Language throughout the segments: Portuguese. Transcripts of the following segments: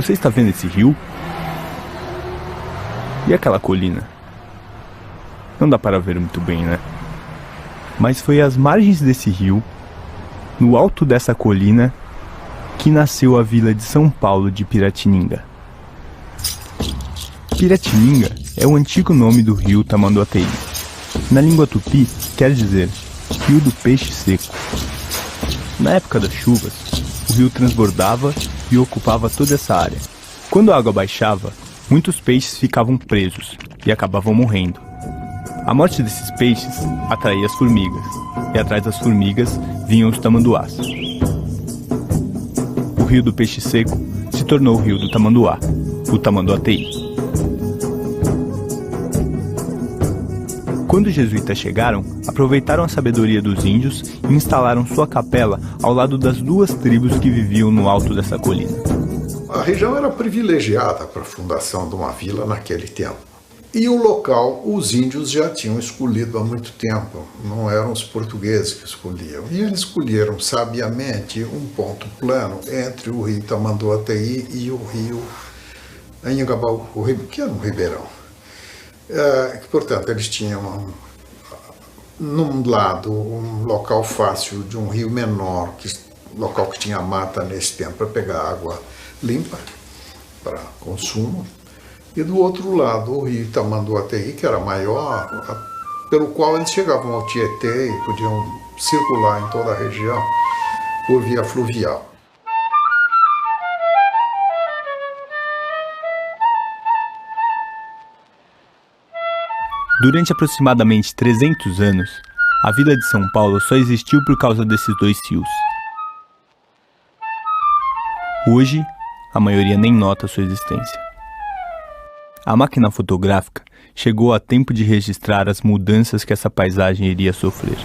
Você está vendo esse rio? E aquela colina? Não dá para ver muito bem, né? Mas foi às margens desse rio, no alto dessa colina, que nasceu a vila de São Paulo de Piratininga. Piratininga é o antigo nome do rio Tamanduateí. Na língua tupi, quer dizer rio do peixe seco. Na época das chuvas, o rio transbordava e ocupava toda essa área. Quando a água baixava, muitos peixes ficavam presos e acabavam morrendo. A morte desses peixes atraía as formigas, e atrás das formigas vinham os tamanduás. O rio do peixe seco se tornou o rio do tamanduá, o Tamanduateí. Quando os jesuítas chegaram, aproveitaram a sabedoria dos índios e instalaram sua capela ao lado das duas tribos que viviam no alto dessa colina. A região era privilegiada para a fundação de uma vila naquele tempo. E o local os índios já tinham escolhido há muito tempo, não eram os portugueses que escolhiam. E eles escolheram sabiamente um ponto plano entre o rio Tamanduateí e o rio Anhangabaú, que era um ribeirão. Portanto, eles tinham, num lado, um local fácil de um rio menor, local que tinha mata nesse tempo para pegar água limpa para consumo, e do outro lado o rio Tamanduateí, que era maior, pelo qual eles chegavam ao Tietê e podiam circular em toda a região por via fluvial. Durante aproximadamente 300 anos, a vila de São Paulo só existiu por causa desses dois rios. Hoje, a maioria nem nota sua existência. A máquina fotográfica chegou a tempo de registrar as mudanças que essa paisagem iria sofrer.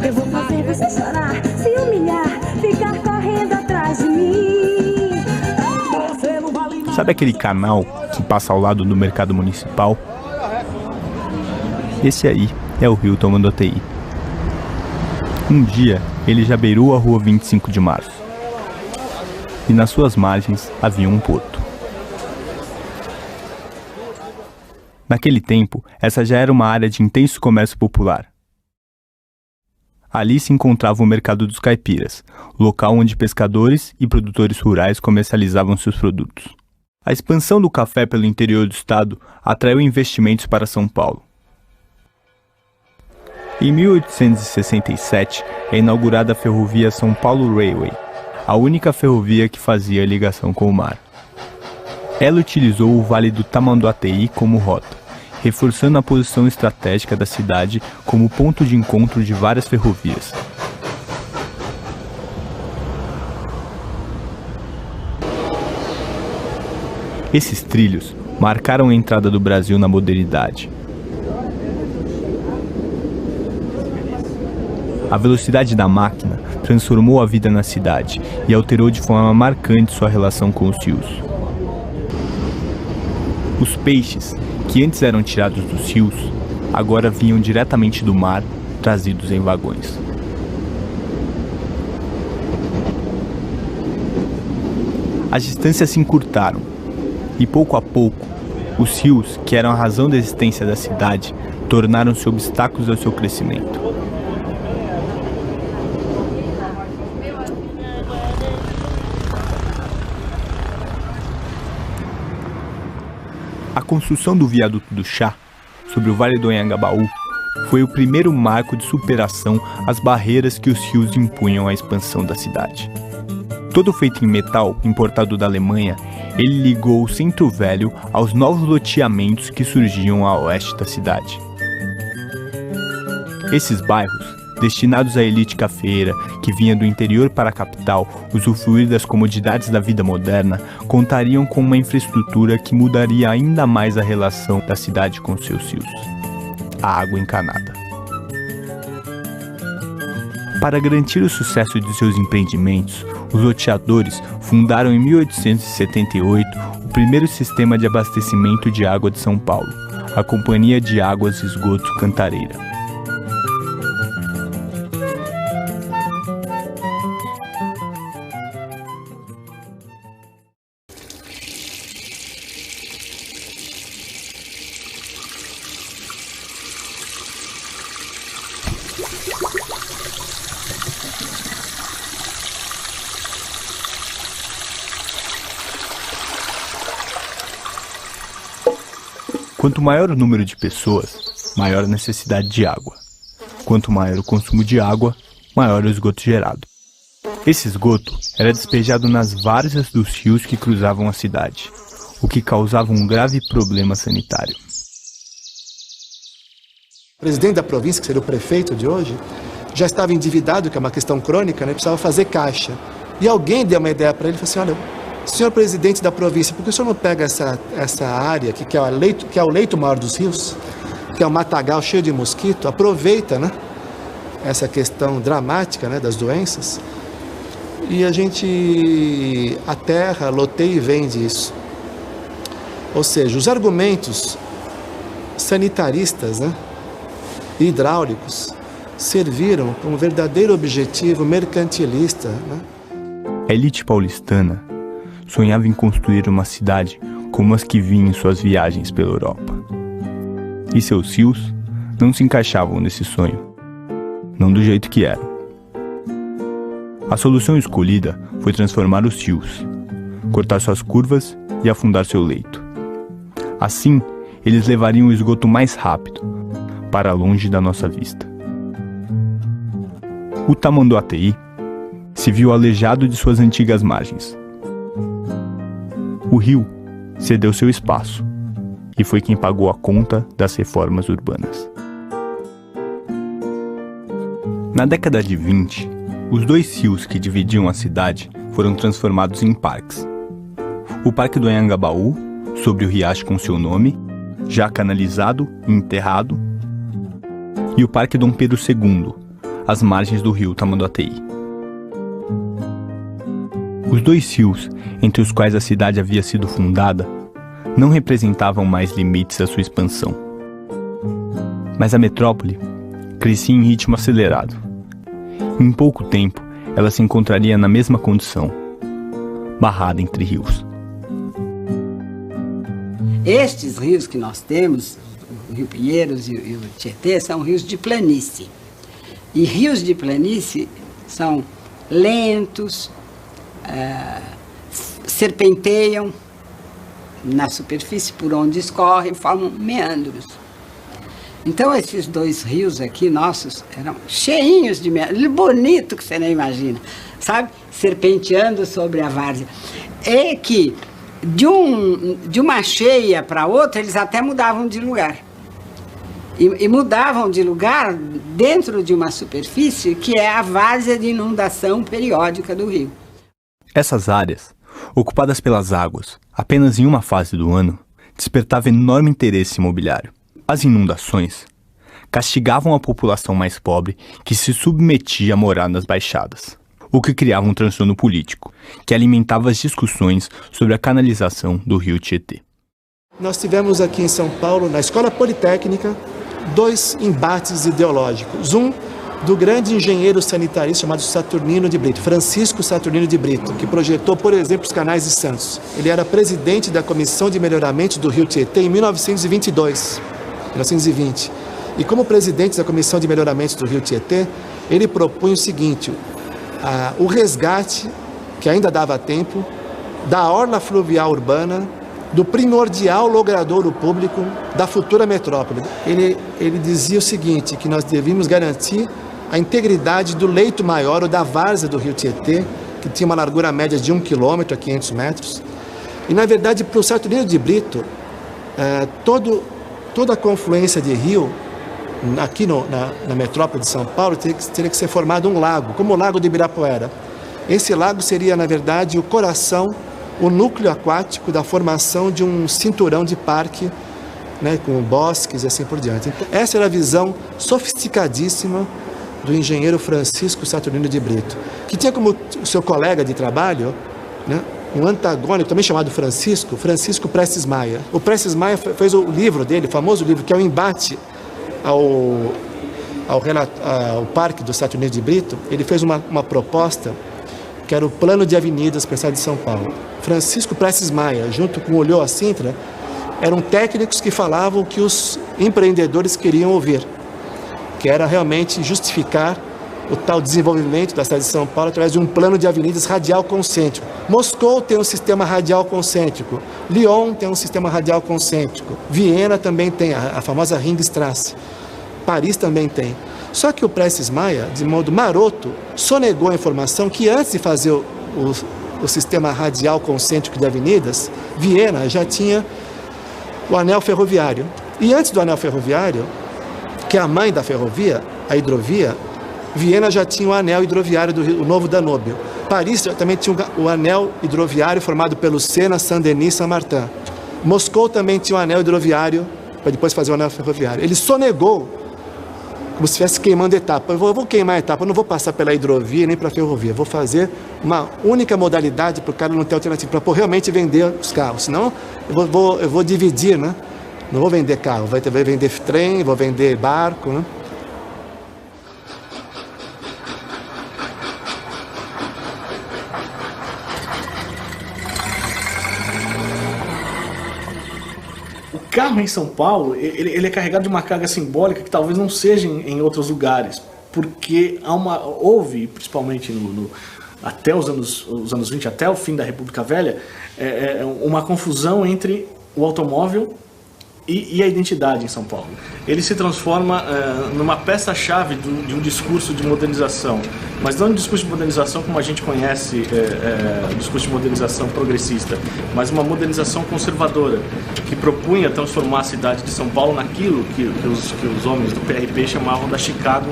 Eu vou fazer você chorar, se humilhar, ficar correndo atrás de mim. Sabe aquele canal que passa ao lado do mercado municipal? Esse aí é o rio Tamanduateí. Um dia, ele já beirou a rua 25 de março. E nas suas margens havia um porto. Naquele tempo, essa já era uma área de intenso comércio popular. Ali se encontrava o Mercado dos Caipiras, local onde pescadores e produtores rurais comercializavam seus produtos. A expansão do café pelo interior do estado atraiu investimentos para São Paulo. Em 1867 é inaugurada a ferrovia São Paulo Railway, a única ferrovia que fazia ligação com o mar. Ela utilizou o Vale do Tamanduateí como rota, reforçando a posição estratégica da cidade como ponto de encontro de várias ferrovias. Esses trilhos marcaram a entrada do Brasil na modernidade. A velocidade da máquina transformou a vida na cidade e alterou de forma marcante sua relação com os rios. Os peixes, que antes eram tirados dos rios, agora vinham diretamente do mar, trazidos em vagões. As distâncias se encurtaram e, pouco a pouco, Os rios, que eram a razão da existência da cidade, tornaram-se obstáculos ao seu crescimento. A construção do viaduto do Chá, sobre o Vale do Anhangabaú, foi o primeiro marco de superação às barreiras que os rios impunham à expansão da cidade. Todo feito em metal, importado da Alemanha, ele ligou o Centro Velho aos novos loteamentos que surgiam a oeste da cidade. Esses bairros, destinados à elite cafeeira que vinha do interior para a capital usufruir das comodidades da vida moderna, contariam com uma infraestrutura que mudaria ainda mais a relação da cidade com seus rios: a água encanada. Para garantir o sucesso de seus empreendimentos, os loteadores fundaram em 1878 o primeiro sistema de abastecimento de água de São Paulo, a Companhia de Águas e Esgotos Cantareira. Quanto maior o número de pessoas, maior a necessidade de água. Quanto maior o consumo de água, maior o esgoto gerado. Esse esgoto era despejado nas várzeas dos rios que cruzavam a cidade, o que causava um grave problema sanitário. O presidente da província, que seria o prefeito de hoje, já estava endividado, que é uma questão crônica, né? Precisava fazer caixa. E alguém deu uma ideia para ele e falou assim: olha, senhor presidente da província, por que o senhor não pega essa área aqui, que é o leito maior dos rios, que é um matagal cheio de mosquito, aproveita, né, essa questão dramática, né, das doenças, e a gente aterra, loteia e vende isso. Ou seja, os argumentos sanitaristas, né, e hidráulicos serviram para um verdadeiro objetivo mercantilista, né? A elite paulistana sonhava em construir uma cidade como as que vinha em suas viagens pela Europa. E seus rios não se encaixavam nesse sonho, não do jeito que eram. A solução escolhida foi transformar os rios, cortar suas curvas e afundar seu leito. Assim, eles levariam o esgoto mais rápido, para longe da nossa vista. O Tamanduateí se viu aleijado de suas antigas margens. O rio cedeu seu espaço e foi quem pagou a conta das reformas urbanas. Na década de 20, os dois rios que dividiam a cidade foram transformados em parques. O Parque do Anhangabaú, sobre o riacho com seu nome, já canalizado e enterrado, e o Parque Dom Pedro II, às margens do rio Tamanduateí. Os dois rios, entre os quais a cidade havia sido fundada, não representavam mais limites à sua expansão. Mas a metrópole crescia em ritmo acelerado. Em pouco tempo, ela se encontraria na mesma condição, barrada entre rios. Estes rios que nós temos, o Rio Pinheiros e o Tietê, são rios de planície. E rios de planície são lentos, serpenteiam na superfície por onde escorrem, formam meandros. Então esses dois rios aqui nossos eram cheinhos de meandros, bonito que você nem imagina, sabe? Serpenteando sobre a várzea. É que de uma cheia para outra eles até mudavam de lugar. E mudavam de lugar dentro de uma superfície que é a várzea de inundação periódica do rio. Essas áreas, ocupadas pelas águas apenas em uma fase do ano, despertavam enorme interesse imobiliário. As inundações castigavam a população mais pobre que se submetia a morar nas baixadas, o que criava um transtorno político, que alimentava as discussões sobre a canalização do rio Tietê. Nós tivemos aqui em São Paulo, na Escola Politécnica, dois embates ideológicos. Um do grande engenheiro sanitarista chamado Saturnino de Brito, Francisco Saturnino de Brito, que projetou, por exemplo, os canais de Santos. Ele era presidente da Comissão de Melhoramento do Rio Tietê em 1922, 1920. E como presidente da Comissão de Melhoramento do Rio Tietê, ele propunha o seguinte, o resgate, que ainda dava tempo, da orla fluvial urbana, do primordial logradouro público da futura metrópole. Ele dizia o seguinte, que nós devíamos garantir a integridade do leito maior, ou da várzea do Rio Tietê, que tinha uma largura média de 1 quilômetro a 500 metros. E, na verdade, para o Saturnino de Brito, toda a confluência de rio, aqui na metrópole de São Paulo, teria que ser formado um lago, como o Lago de Ibirapuera. Esse lago seria, na verdade, o coração, o núcleo aquático da formação de um cinturão de parque, né, com bosques e assim por diante. Então, essa era a visão sofisticadíssima do engenheiro Francisco Saturnino de Brito, que tinha como seu colega de trabalho, né, um antagônico, também chamado Francisco Prestes Maia. O Prestes Maia fez o livro dele, o famoso livro, que é o embate ao parque do Saturnino de Brito. Ele fez uma proposta que era o plano de avenidas para a cidade de São Paulo. Francisco Prestes Maia, junto com o Olhô Sintra, eram técnicos que falavam o que os empreendedores queriam ouvir, que era realmente justificar o tal desenvolvimento da cidade de São Paulo através de um plano de avenidas radial concêntrico. Moscou tem um sistema radial concêntrico, Lyon tem um sistema radial concêntrico, Viena também tem, a famosa Ringstrasse, Paris também tem. Só que o Prestes Maia, de modo maroto, sonegou a informação que antes de fazer o sistema radial concêntrico de avenidas, Viena já tinha o anel ferroviário. E antes do anel ferroviário, que é a mãe da ferrovia, a hidrovia, Viena já tinha o anel hidroviário do Novo Danúbio. Paris também tinha o anel hidroviário formado pelo Sena, Saint-Denis e Saint-Martin. Moscou também tinha o anel hidroviário, para depois fazer o anel ferroviário. Ele sonegou, como se estivesse queimando etapa. Eu vou queimar a etapa, eu não vou passar pela hidrovia nem para a ferrovia. Vou fazer uma única modalidade para o cara não ter alternativa, para realmente vender os carros. Senão eu vou dividir, né? Não vou vender carro, vou vender trem, vou vender barco, né? O carro em São Paulo, ele é carregado de uma carga simbólica que talvez não seja em outros lugares, porque houve, principalmente até os anos 20, até o fim da República Velha, uma confusão entre o automóvel e a identidade em São Paulo. Ele se transforma numa peça-chave de um discurso de modernização, mas não um discurso de modernização como a gente conhece, um discurso de modernização progressista, mas uma modernização conservadora, que propunha transformar a cidade de São Paulo naquilo que os homens do PRP chamavam da Chicago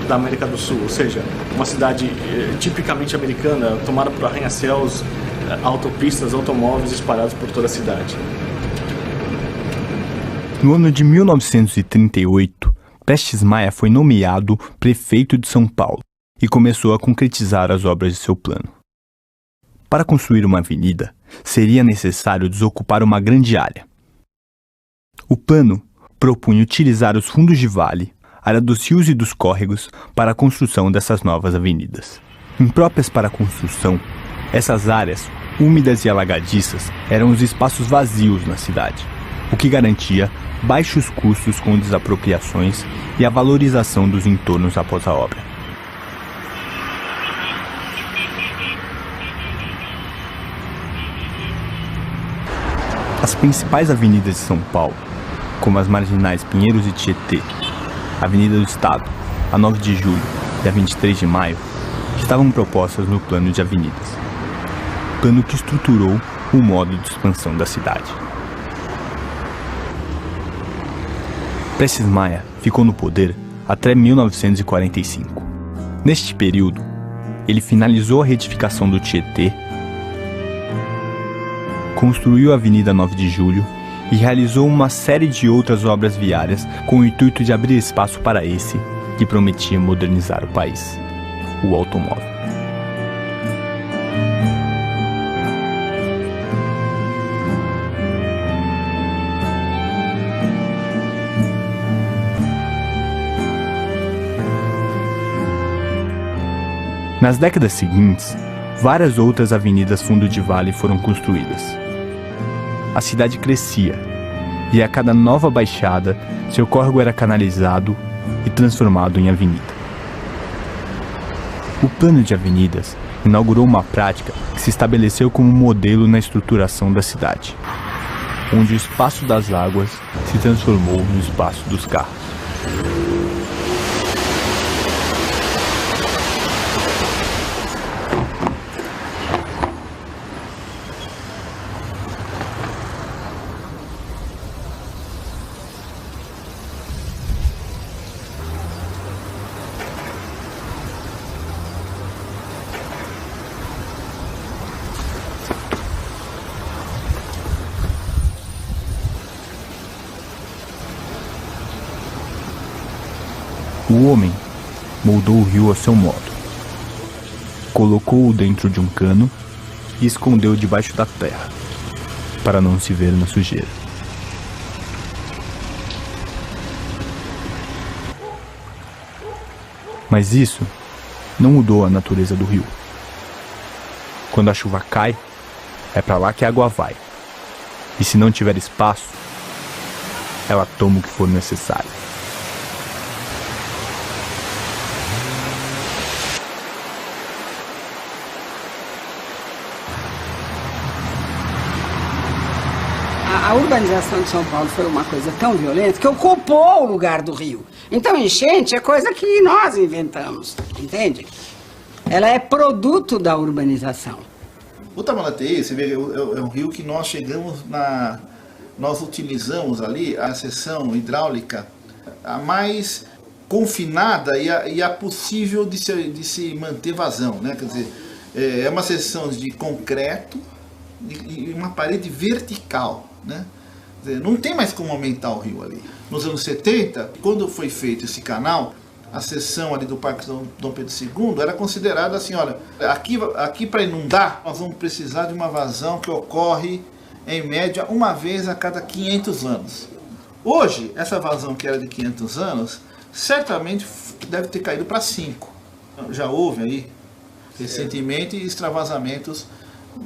da América do Sul, ou seja, uma cidade tipicamente americana, tomada por arranha-céus, autopistas, automóveis espalhados por toda a cidade. No ano de 1938, Prestes Maia foi nomeado prefeito de São Paulo e começou a concretizar as obras de seu plano. Para construir uma avenida, seria necessário desocupar uma grande área. O plano propunha utilizar os fundos de vale, área dos rios e dos córregos, para a construção dessas novas avenidas. Impróprias para a construção, essas áreas, úmidas e alagadiças, eram os espaços vazios na cidade, o que garantia baixos custos com desapropriações e a valorização dos entornos após a obra. As principais avenidas de São Paulo, como as marginais Pinheiros e Tietê, a Avenida do Estado, a 9 de Julho e a 23 de Maio, estavam propostas no plano de avenidas, plano que estruturou o modo de expansão da cidade. Prestes Maia ficou no poder até 1945. Neste período, ele finalizou a retificação do Tietê, construiu a Avenida 9 de Julho e realizou uma série de outras obras viárias com o intuito de abrir espaço para esse que prometia modernizar o país, o automóvel. Nas décadas seguintes, várias outras avenidas fundo de vale foram construídas. A cidade crescia, e a cada nova baixada, seu córrego era canalizado e transformado em avenida. O plano de avenidas inaugurou uma prática que se estabeleceu como modelo na estruturação da cidade, onde o espaço das águas se transformou no espaço dos carros. O homem moldou o rio a seu modo. Colocou-o dentro de um cano e escondeu debaixo da terra, para não se ver na sujeira. Mas isso não mudou a natureza do rio. Quando a chuva cai, é para lá que a água vai. E se não tiver espaço, ela toma o que for necessário. A urbanização de São Paulo foi uma coisa tão violenta que ocupou o lugar do rio. Então, enchente é coisa que nós inventamos, entende? Ela é produto da urbanização. O Tamanduateí, você vê, é um rio que nós chegamos nós utilizamos ali a seção hidráulica a mais confinada e a possível de se manter vazão, né? Quer dizer, é uma seção de concreto e uma parede vertical, né? Quer dizer, não tem mais como aumentar o rio ali. Nos anos 70, quando foi feito esse canal, a seção ali do Parque Dom Pedro II era considerada assim, olha, aqui para inundar, nós vamos precisar de uma vazão que ocorre, em média, uma vez a cada 500 anos. Hoje, essa vazão que era de 500 anos, certamente deve ter caído para 5. Já houve aí, recentemente, extravasamentos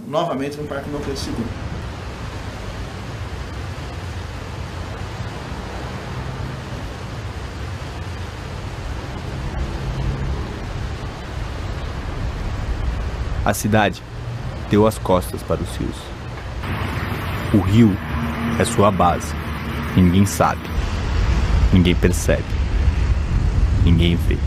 novamente no Parque Dom Pedro II. A cidade deu as costas para os rios. O rio é sua base. Ninguém sabe. Ninguém percebe. Ninguém vê.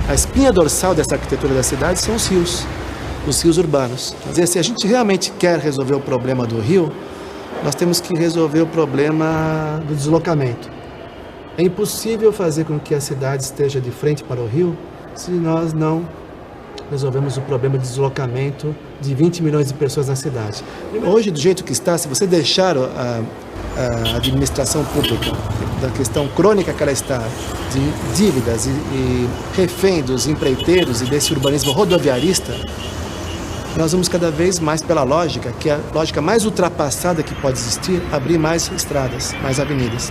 A espinha dorsal dessa arquitetura da cidade são os rios urbanos. Quer dizer, se a gente realmente quer resolver o problema do rio, nós temos que resolver o problema do deslocamento. É impossível fazer com que a cidade esteja de frente para o rio se nós não resolvemos o problema de deslocamento de 20 milhões de pessoas na cidade. Hoje, do jeito que está, se você deixar a administração pública da questão crônica que ela está, de dívidas e refém dos empreiteiros e desse urbanismo rodoviarista, nós vamos cada vez mais pela lógica, que é a lógica mais ultrapassada que pode existir, abrir mais estradas, mais avenidas.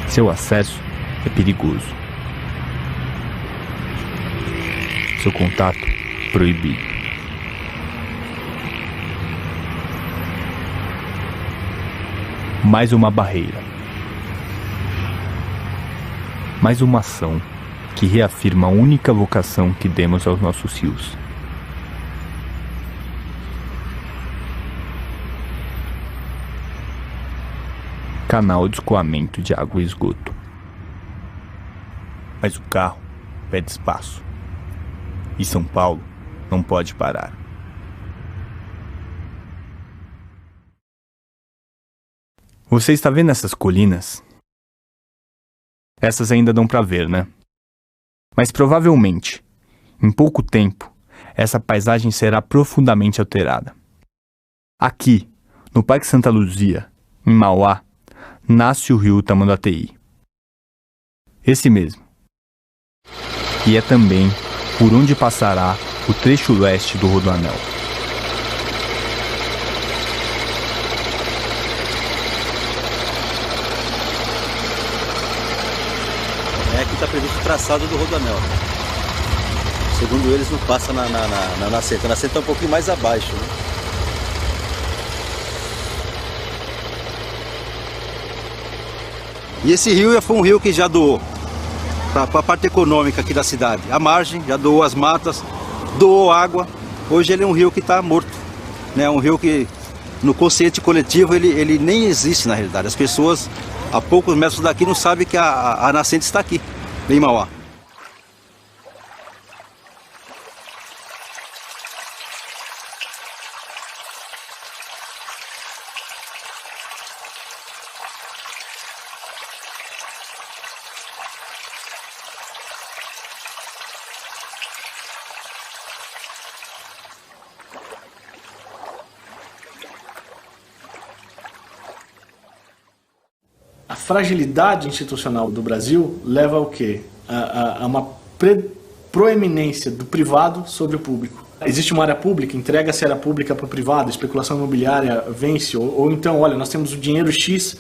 Seu acesso é perigoso. Seu contato proibido. Mais uma barreira. Mais uma ação que reafirma a única vocação que demos aos nossos rios. Canal de escoamento de água e esgoto. Mas o carro pede espaço. E São Paulo não pode parar. Você está vendo essas colinas? Essas ainda dão para ver, né? Mas provavelmente, em pouco tempo, essa paisagem será profundamente alterada. Aqui, no Parque Santa Luzia, em Mauá, nasce o rio Tamanduateí. Esse mesmo. E é também por onde passará o trecho leste do Rodoanel. aqui está previsto o traçado do rodoanel. Segundo eles, não passa na nascente. A nascente está um pouquinho mais abaixo, né? E esse rio já foi um rio que já doou para a parte econômica aqui da cidade. A margem já doou as matas, doou água. Hoje ele é um rio que está morto, né? Um rio que no consciente coletivo ele nem existe na realidade. As pessoas a poucos metros daqui não sabem que a nascente está aqui, em Mauá. A fragilidade institucional do Brasil leva ao quê? A uma proeminência do privado sobre o público. Existe uma área pública, entrega-se a área pública para o privado, especulação imobiliária vence, ou então, olha, nós temos o dinheiro X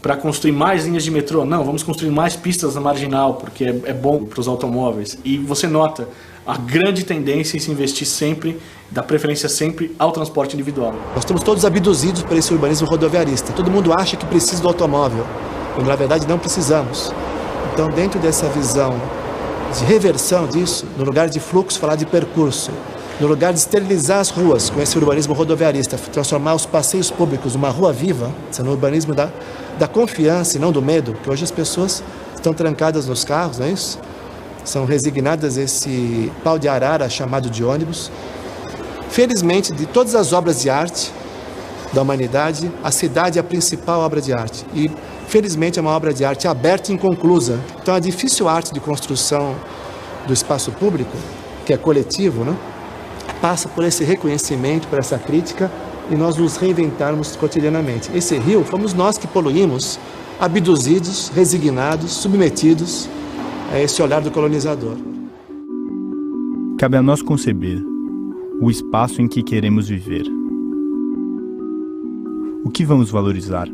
para construir mais linhas de metrô. Não, vamos construir mais pistas na marginal, porque é bom para os automóveis. E você nota a grande tendência em se investir sempre, dar preferência sempre ao transporte individual. Nós estamos todos abduzidos por esse urbanismo rodoviarista. Todo mundo acha que precisa do automóvel, quando na verdade não precisamos. Então, dentro dessa visão de reversão disso, no lugar de fluxo, falar de percurso, no lugar de esterilizar as ruas com esse urbanismo rodoviarista, transformar os passeios públicos numa rua viva, sendo um urbanismo da confiança e não do medo, porque hoje as pessoas estão trancadas nos carros, não é isso? São resignadas a esse pau de arara chamado de ônibus. Felizmente, de todas as obras de arte da humanidade, a cidade é a principal obra de arte. E, felizmente, é uma obra de arte aberta e inconclusa. Então, a difícil arte de construção do espaço público, que é coletivo, né, passa por esse reconhecimento, por essa crítica, e nós nos reinventarmos cotidianamente. Esse rio, fomos nós que poluímos, abduzidos, resignados, submetidos a esse olhar do colonizador. Cabe a nós conceber o espaço em que queremos viver. O que vamos valorizar?